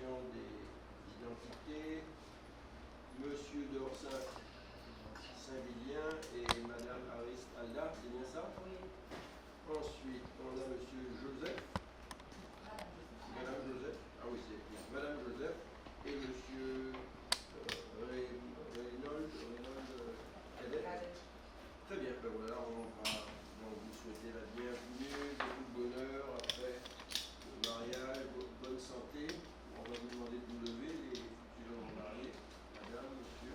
déclaration des identités. Monsieur Dorsin Saint-Vilien et Madame Arist Alda, c'est bien ça? Oui. Ensuite, on a Monsieur Joseph. Madame Joseph. Ah oui, c'est Madame Joseph et Monsieur Reynold Cadet. Très bien, ben voilà, on va donc vous souhaiter la bienvenue, beaucoup de bonheur après le mariage, bonne santé. On va vous demander de vous lever, les futurs mariés, Madame, Monsieur.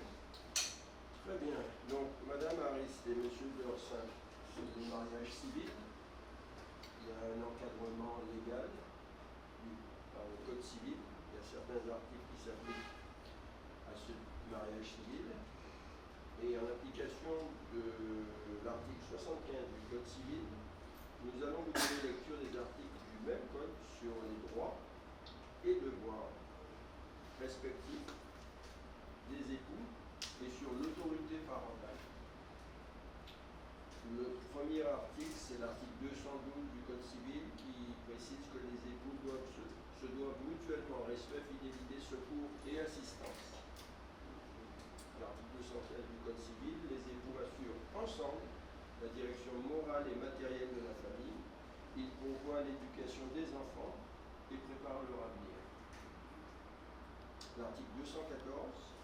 Très bien, donc Madame Arist et Monsieur Dorsin, c'est le mariage civil. Il y a un encadrement légal par le Code civil. Il y a certains articles qui s'appliquent à ce mariage civil. Et en application de l'article 75 du Code civil, nous allons vous donner lecture des articles du même Code sur les droits et devoirs respectifs des époux et sur l'autorité parentale. Le premier article, c'est l'article 212 du Code civil qui précise que les époux se doivent mutuellement respect, fidélité, secours et assistance. L'article 215 du Code civil, les époux assurent ensemble la direction morale et matérielle de la famille. Ils pourvoient l'éducation des enfants et préparent leur avenir. L'article 214,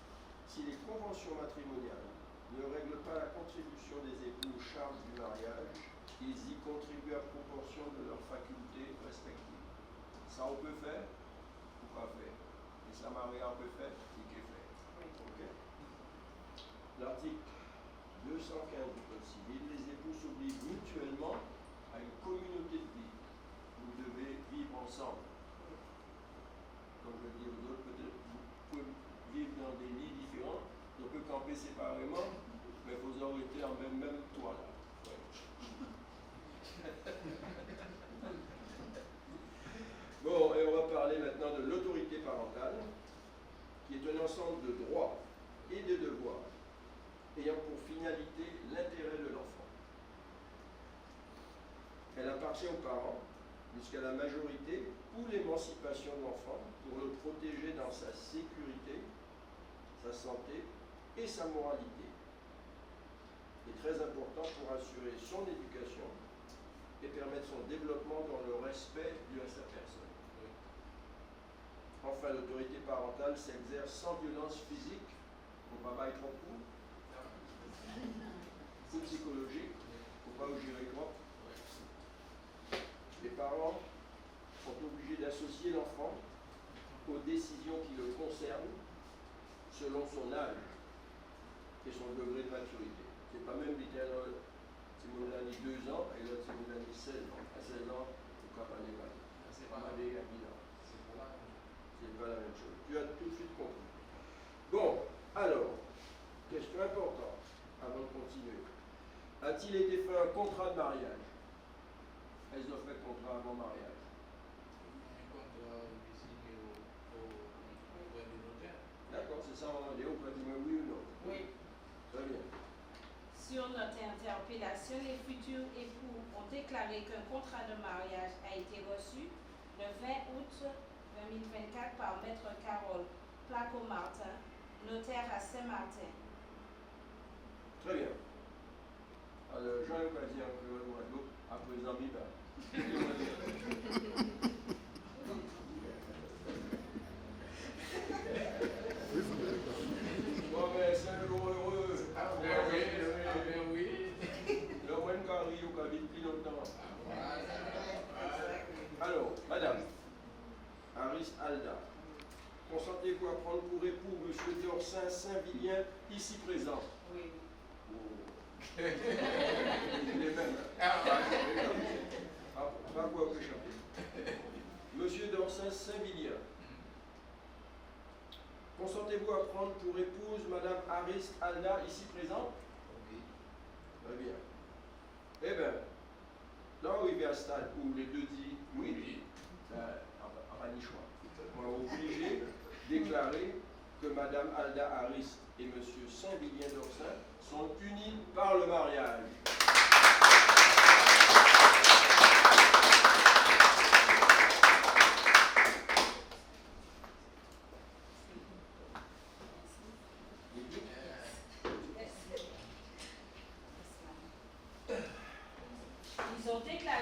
si les conventions matrimoniales ne règlent pas la contribution des époux aux charges du mariage, ils y contribuent à proportion de leurs facultés respectives. Ça on peut faire ou pas faire? Et ça Maria on peut faire, et qu'est fait? Okay. L'article 215 du Code civil, les époux s'obligent mutuellement à une communauté de vie. Vous devez vivre ensemble. Comme je dis aux autres, peut-être vous pouvez vivre dans des lits différents, on peut camper séparément, mais vous aurez été en même toit là. Ouais. Bon, et on va parler maintenant de l'autorité parentale, qui est un ensemble de droits et de devoirs ayant pour finalité l'intérêt de l'enfant. Elle appartient aux parents jusqu'à la majorité ou l'émancipation de l'enfant pour le protéger dans sa sécurité, sa santé et sa moralité. Il est très important pour assurer son éducation et permettre son développement dans le respect dû à sa personne. Enfin, l'autorité parentale s'exerce sans violence physique, au papa est trop court, ou psychologique, au pas au gérer quoi. Les parents sont obligés d'associer l'enfant aux décisions qui le concernent selon son âge et son degré de maturité. C'est pas même littéralement, si vous l'avez dit 2 ans et l'autre si vous l'avez dit 16 ans. À 16 ans, pourquoi pas les balles? C'est pas mal à 10 ans. C'est pas la même chose. Tu as tout de suite compris. Bon, alors, question importante avant de continuer. A-t-il été fait un contrat de mariage? Elles ont fait contrat avant mariage. Un contrat signé auprès du notaire. D'accord, c'est ça, on va dire auprès du oui ou non? Oui. Très bien. Sur notre interpellation, les futurs époux ont déclaré qu'un contrat de mariage a été reçu le 20 août 2024 par Maître Carole Placo-Martin, notaire à Saint-Martin. Très bien. Alors, Jean va dire que Guadeloupe, après Zambiba. Bon, mais c'est un jour heureux. Ah, oui. Le moins carré ou qu'à vite plus longtemps. Alors, madame, Arist Alda, consentez-vous à prendre pour époux M. Dorsin Saint-Vilien, ici présent? Oui. Il est même. Pas quoi que chanter. Monsieur Dorsin Saint-Vilien, consentez-vous à prendre pour épouse Madame Arist Alda, ici présente? Oui. Très bien. Eh bien, là où il y a un stade où les deux disent oui, on n'a pas ni choix. On est obligé de déclarer que Madame Alda Arist et Monsieur Saint-Vilien Dorsin sont unis par le mariage.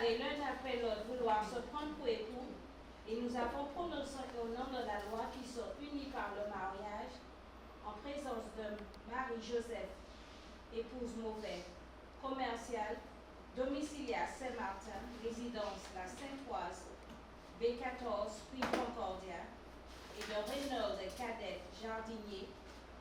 déclaré l'un après l'autre vouloir se prendre pour époux, et nous avons prononcé au nom de la loi qu'ils sont unis par le mariage en présence de Marie-Joseph, épouse Mauvais, commerciale, domiciliaire Saint-Martin, résidence La Sainte-Oise, B14, puis Concordia, et de Reynolds Cadette Jardinier,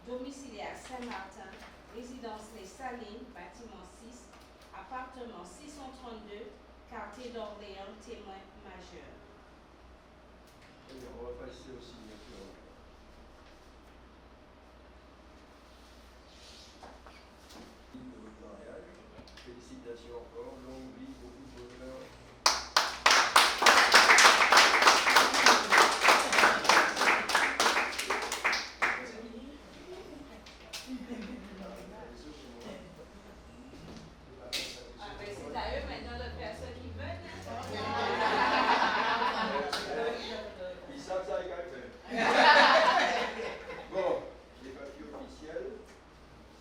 domiciliaire Saint-Martin, résidence Les Salines, bâtiment 6, appartement 632, quartier d'Orléans, témoin majeur. Très bien, on va passer aux signatures. De votre mariage. Félicitations encore, longue vie, beaucoup de bonheur. C'est à eux maintenant de faire ce qu'ils veulent. Ils savent ça avec Bon, les papiers officiels,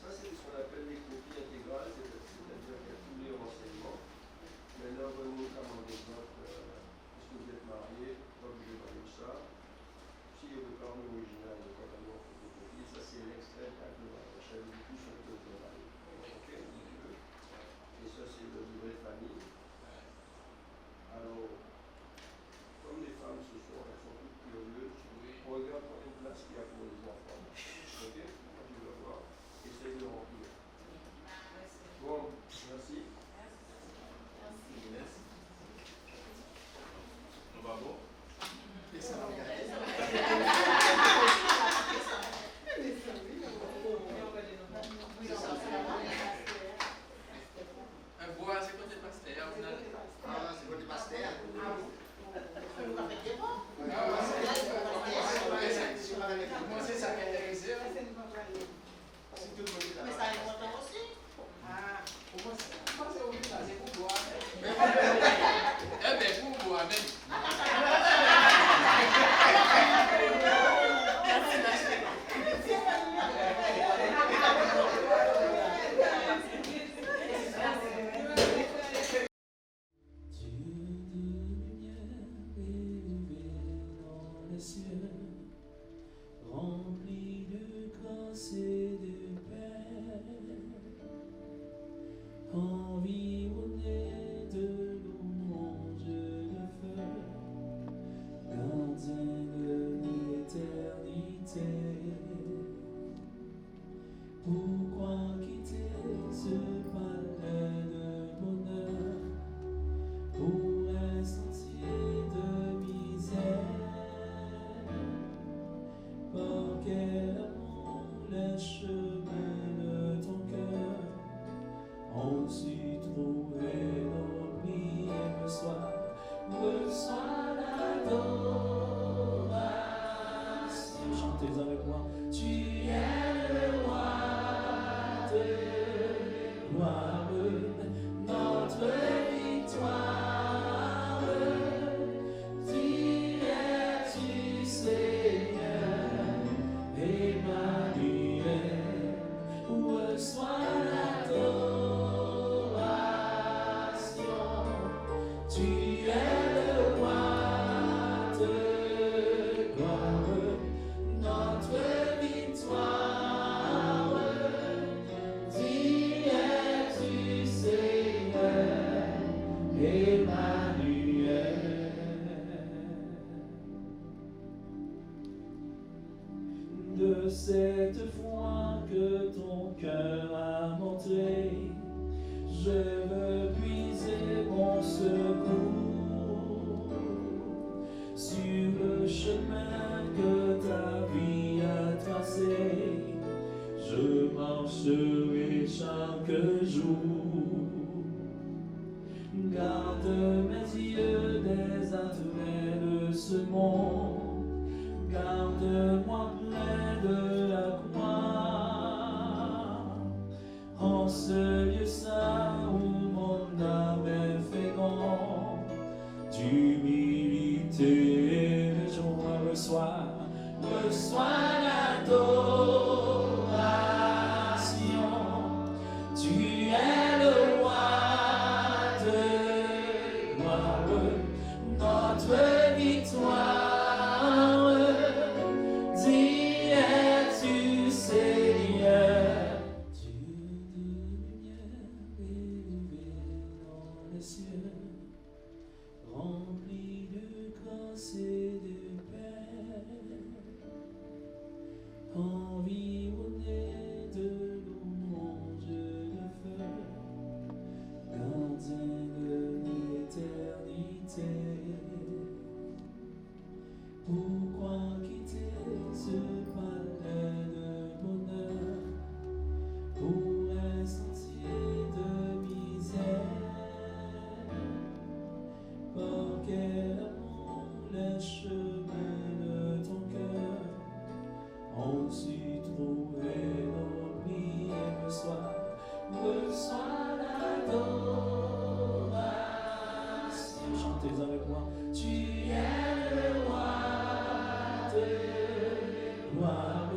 ça c'est ce qu'on appelle les copies intégrales, c'est-à-dire qu'il y a tous les renseignements. Maintenant, venez comme exemple, puisque vous êtes mariés, pas obligé d'aller ça. Si le carnet original, le carnet en photocopie, ça c'est l'extrait de l'acte de mariage, ça veut dire tout sur le code de mariage. Ok, et ça c'est le livret de famille. Alors, comme les femmes ce soir, elles sont toutes curieuses, on regarde combien de place qu'il y a pour les enfants. Ok, quand tu vas voir, essaye de remplir. Bon, merci. On va bon? Un bois, c'est côté pasteur, au final. Ah, c'est côté pasteur. Moi, c'est ça qui m'intéresse. C'est tout le monde qui Mais ça est important aussi. Ah, pour moi, c'est original, c'est pour boire. Eh bien, pour boire, même. Rempli de grâce et de paix, environné de louanges de feu, gardien de l'éternité. Pourquoi quitter ce palais de bonheur pour un sentier de misère? Par quel amour les chemins de ton cœur ont su trouver l'oubli et le soir reçois l'adoration. Chantez avec moi. Tu es le roi de gloire, notre victoire. Tu es du Seigneur. Emmanuel, reçois l'adoration. Tu es le roi de gloire, notre victoire. Tu es du Seigneur, Emmanuel. De cette foi que ton cœur a montré, je veux puiser mon secours sur le chemin que ta vie a tracé. Je marcherai chaque jour. Garde mes yeux des attraits de ce monde. Garde-moi près de la croix, en ce lieu saint où mon âme est féconde, d'humilité et de joie reçois l'adoration. Tu es le roi de gloire,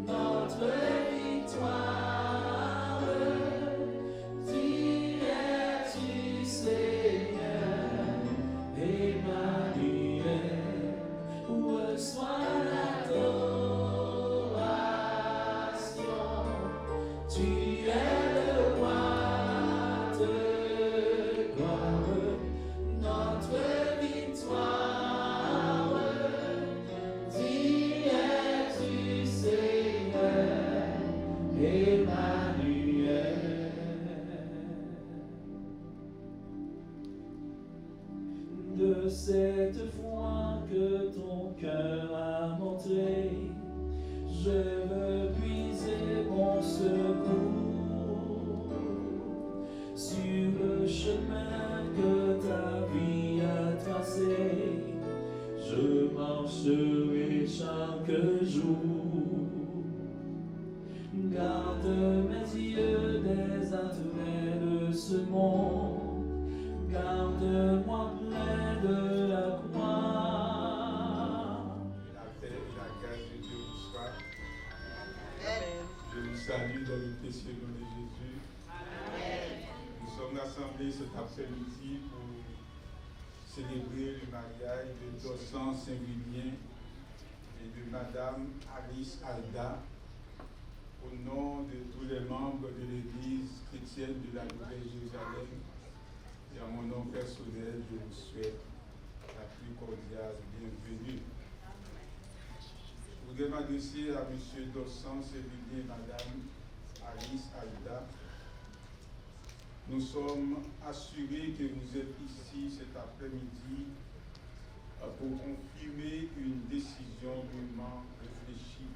notre victoire. Tu es-tu, Seigneur, Emmanuel, reçois l'adoration. Tu es le roi de gloire, notre victoire. Tu es-tu, Seigneur, Emmanuel. De cette foi que ton cœur a montré, je veux puiser mon secours sur le chemin que ta vie a tracé. Je marcherai chaque jour. Garde mes yeux des attraits de ce monde. Garde-moi près de la croix. La paix et la grâce de Dieu vous soit. Je vous salue dans le précieux nom de Jésus. Nous sommes rassemblés cet après-midi pour célébrer le mariage de Dossan Saint-Vilien et de Madame Alice Alda. Au nom de tous les membres de l'Église chrétienne de la Nouvelle-Jérusalem et à mon nom personnel, je vous souhaite la plus cordiale bienvenue. Je voudrais m'adresser à M. Dossan Saint-Vilien et Madame Alice Alda. Nous sommes assurés que vous êtes ici cet après-midi pour confirmer une décision mûrement réfléchie,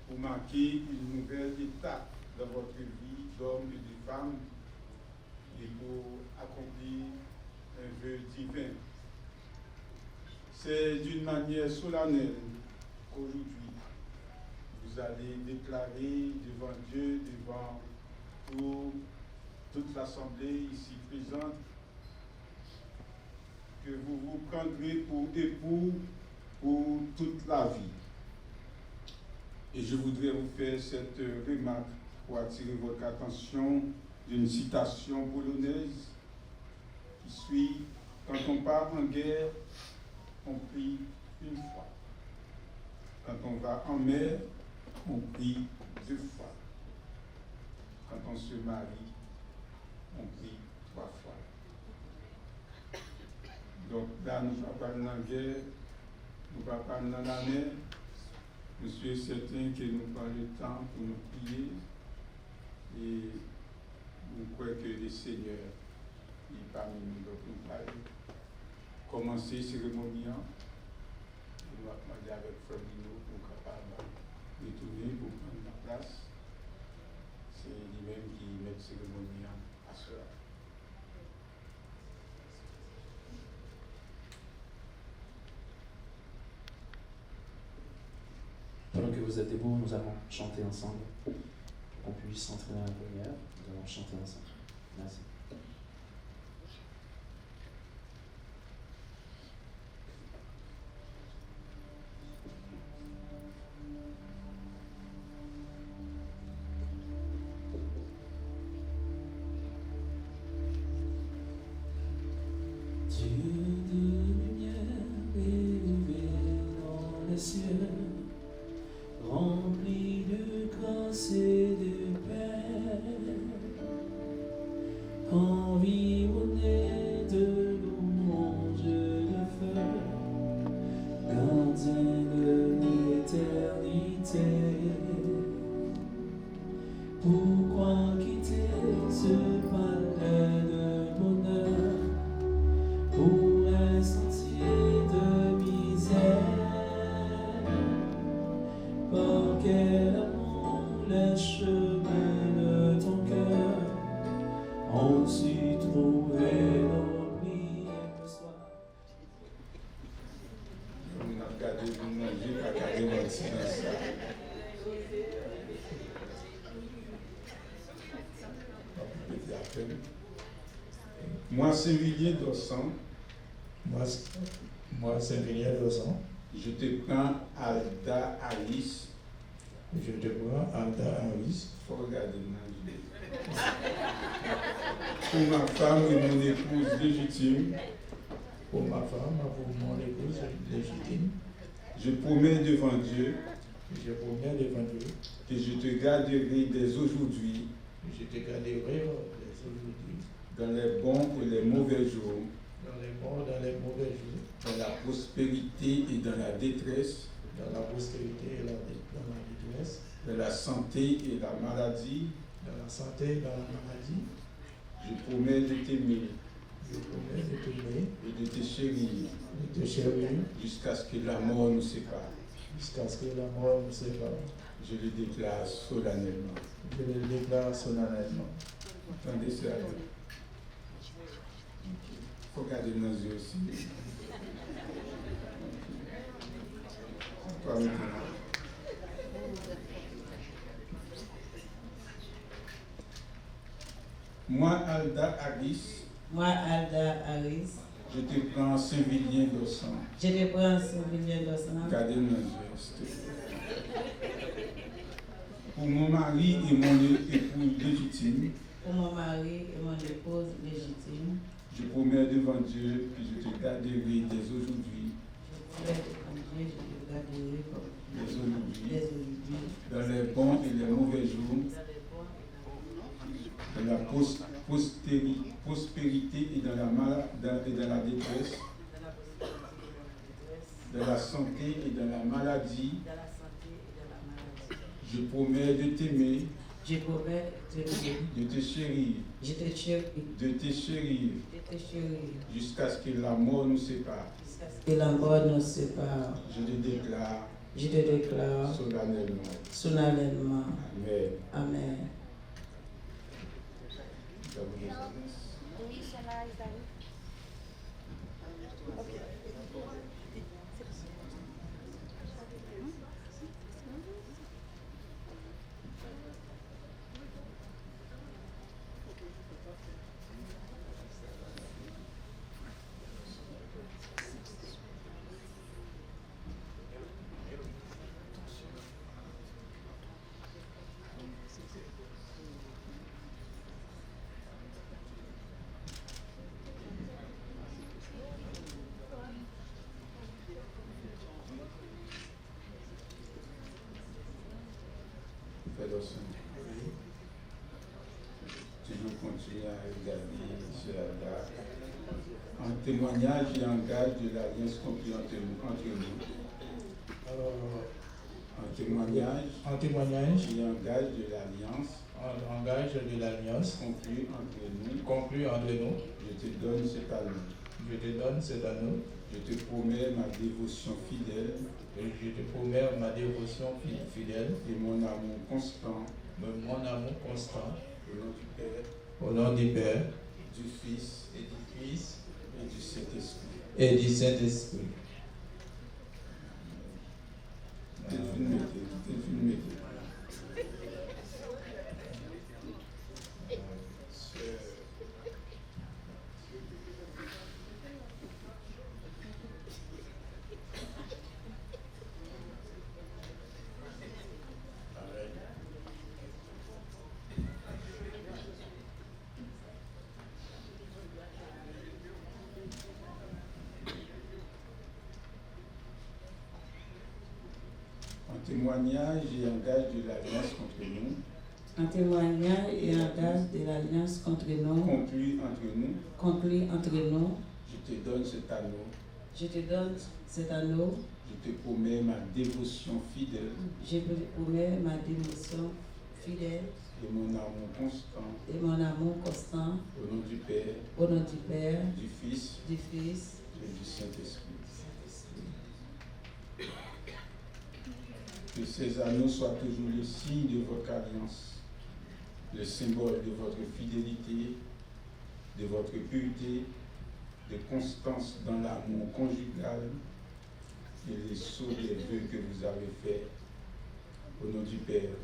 pour marquer une nouvelle étape dans votre vie d'homme et de femme et pour accomplir un vœu divin. C'est d'une manière solennelle qu'aujourd'hui vous allez déclarer devant Dieu, devant toute l'Assemblée ici présente, que vous vous prendrez pour époux pour toute la vie. Et je voudrais vous faire cette remarque pour attirer votre attention d'une citation polonaise qui suit: quand on part en guerre, on prie une fois. Quand on va en mer, on prie 2 fois. Quand on se marie, on prie 3 fois. Donc là, nous ne sommes pas dans la guerre, nous ne sommes pas dans la mer. Je suis certain que nous prenons le temps pour nous prier et nous croyons que le Seigneur est parmi nous. Donc nous allons commencer la cérémonie. Nous allons demander avec Fabino pour capable de retourner pour prendre la place. C'est lui-même qui met la cérémonie à cela. Pendant que vous êtes debout, nous allons chanter ensemble. Pour qu'on puisse entrer dans la prière, nous allons chanter ensemble. Merci. Dieu de lumière élevé dans les cieux, rempli de grâce et de paix, environné de louanges de feu, gardien de l'éternité. Pourquoi quitter ce palais de bonheur pour un sentier de misère? Par quel amour les chemins de ton cœur ont su trouver l'oubli le soir? On a regardé, on a dit, pas regardé mon silence. Moi, Saint-Vilien Dossan, Moi, Saint-Vilien Dossan, Je te prends Alda Harris. Je te prends Alda Harris. Faut regarder pour ma femme et mon épouse légitime. Pour ma femme et pour mon épouse légitime. Je promets devant Dieu. Je promets devant Dieu. Que je te garderai dès aujourd'hui. Je te garderai dès aujourd'hui. Dans les bons et les mauvais jours. Dans les bons et dans les mauvais jours. Dans la prospérité et dans la détresse. Dans la prospérité et dans la détresse. Dans la santé et la maladie. Dans la santé et dans la maladie. Je promets de t'aimer. Je promets de t'aimer. Et de te chérir. De te chérir. Jusqu'à ce que la mort nous sépare. Jusqu'à ce que la mort nous sépare. Je le déclare solennellement. Je le déclare solennellement. Attendez ça. Il faut garder nos yeux aussi. Encore maintenant. Moi, Alda Harris. Moi, Alda Harris. Je te prends Saint-Vilien d'Ossan. Je te prends Saint-Vilien d'Ossan. Gardez nos yeux, s'il te plaît. Pour mon mari et mon épouse légitime. Pour mon mari et mon épouse légitime. Je promets devant Dieu que je te garderai dès aujourd'hui. Je promets devant Dieu, je te garderai dès aujourd'hui. Dans les les bons et les mauvais jours. Dans la prospérité et dans la détresse. Dans la santé et dans la maladie. Je promets de t'aimer. Je promets de t'aimer. De te chérir. Je te chéris. De te chérir. De te chérir. Jusqu'à ce que la mort nous sépare. Jusqu'à ce que la mort nous sépare. Je te déclare. Je te déclare. Solennellement. Solennellement. Amen. Amen. Oui, c'est là, Isaïe. Ok. Toujours continuer à regarder sur la date. En témoignage et en gage de l'alliance conclue entre nous. En témoignage et en gage de l'alliance. En gage de l'alliance conclue entre nous. Je te donne cet anneau. Je te donne cet anneau. Je te promets ma dévotion fidèle. Et je te promets ma dévotion fidèle. Et mon amour constant. Mon amour constant. Au nom du Père. Au nom du Père. Du Fils. Et du Fils. Et du Saint-Esprit. Et du Saint-Esprit. Témoignage et en gage de l'alliance contre nous. Un témoignage et un gage de l'alliance contre nous. Conclu entre nous. Je te donne cet anneau. Je te donne cet anneau. Je te promets ma dévotion fidèle. Je te promets ma dévotion fidèle. Et mon amour constant. Et mon amour constant. Au nom du Père. Au nom du Père. Du Fils. Du Fils. Et du Saint-Esprit. Que ces anneaux soient toujours le signe de votre alliance, le symbole de votre fidélité, de votre pureté, de constance dans l'amour conjugal et les sauts des vœux que vous avez faits au nom du Père,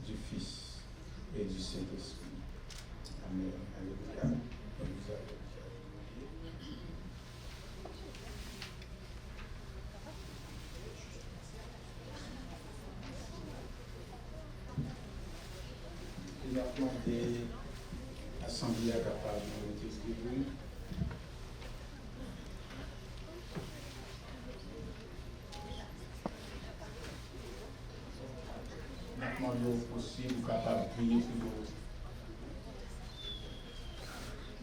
du Fils et du Saint-Esprit. Amen. Alléluia. demandé l'Assemblée capable de distribuer. Maintenant, il est possible capable de prier pour nous.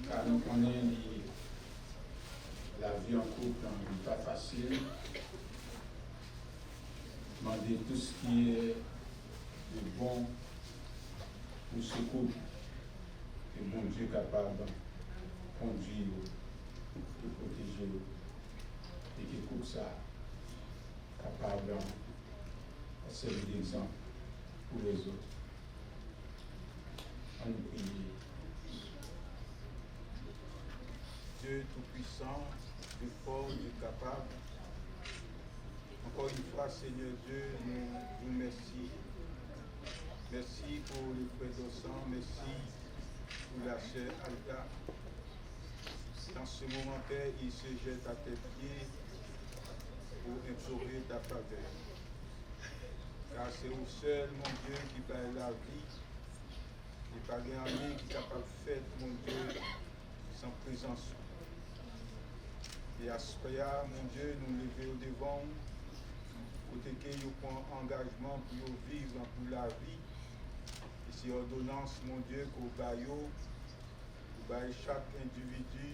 Car nous connaissons la vie en couple n'est pas facile. Demander tout ce qui est de bon pour ce couple. Et bon Dieu capable de conduire, de protéger, et que couple ça capable de servir d'exemple pour les autres. On nous prie. Dieu Tout-Puissant, Dieu fort, Dieu capable. Encore une fois, Seigneur Dieu, nous vous remercions. Merci pour le frère d'Ossan, merci pour la sœur Alta. Dans ce moment, Père, il se jette à tes pieds pour implorer ta faveur. Car c'est au seul, mon Dieu, qui parle la vie. Et pas rien qui est capable de faire, mon Dieu, sans présence. Et à ce moment, mon Dieu, nous lever au devant, côté que nous prenons engagement pour vivre pour la vie. Et c'est ordonnance, mon Dieu, qu'au baillot, chaque individu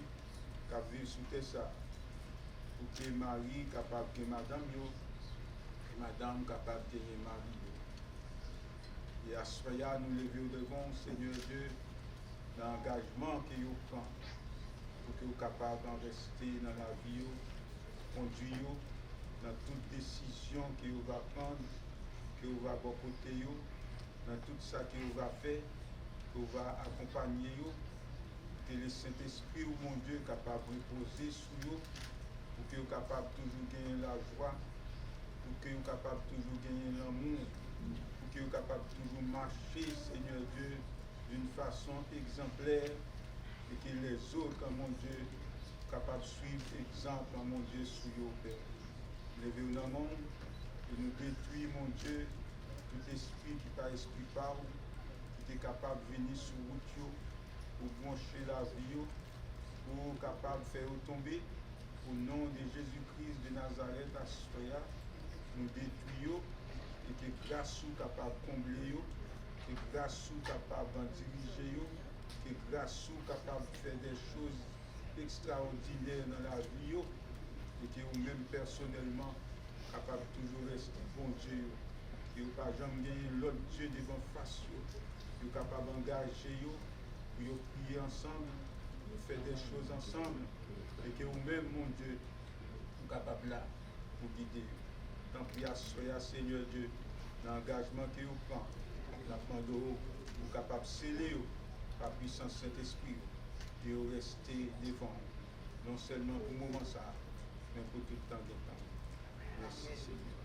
qui a vécu sous ça. Pour que Marie capable de madame, et madame capable de Marie. Et à ce moment, nous lever au devant, Seigneur Dieu, l'engagement que nous prenons. Pour que vous soyez capable de rester dans la vie, conduire dans toute décision que vous va prendre, que vous va côté, dans tout ça que vous va faire, que vous va accompagner, que le Saint-Esprit, mon Dieu, est capable de reposer sur vous, pour que vous soyez capable de toujours gagner la joie, pour que vous soyez capable de toujours gagner l'amour, pour que vous soyez capable de toujours marcher, Seigneur Dieu, d'une façon exemplaire. Et que les autres, mon Dieu, capables de suivre exemple, mon Dieu, sur vos Père. Levez-vous dans le monde et nous détruire, mon Dieu, tout esprit qui n'est pas esprit par vous, qui est capable de venir sur route, pour brancher la vie, pour capable de faire tomber, au nom de Jésus-Christ de Nazareth à Soya, nous détruisons et que grâce vous capable de combler, que grâce vous capable de diriger, que grâce vous capable de faire des choses extraordinaires dans la vie et que vous-même personnellement capable de toujours rester bon Dieu et vous pas jamais gagner l'autre Dieu devant face vous capable d'engager pour prier ensemble, pour faire des choses ensemble et que vous-même mon Dieu vous capable là pour guider. Tant pis à Seigneur Dieu l'engagement que vous prenez, la fin de vous capable de sceller par puissance Saint-Esprit, et rester devant, non seulement pour le moment ça, mais pour tout le temps de temps. Merci Seigneur.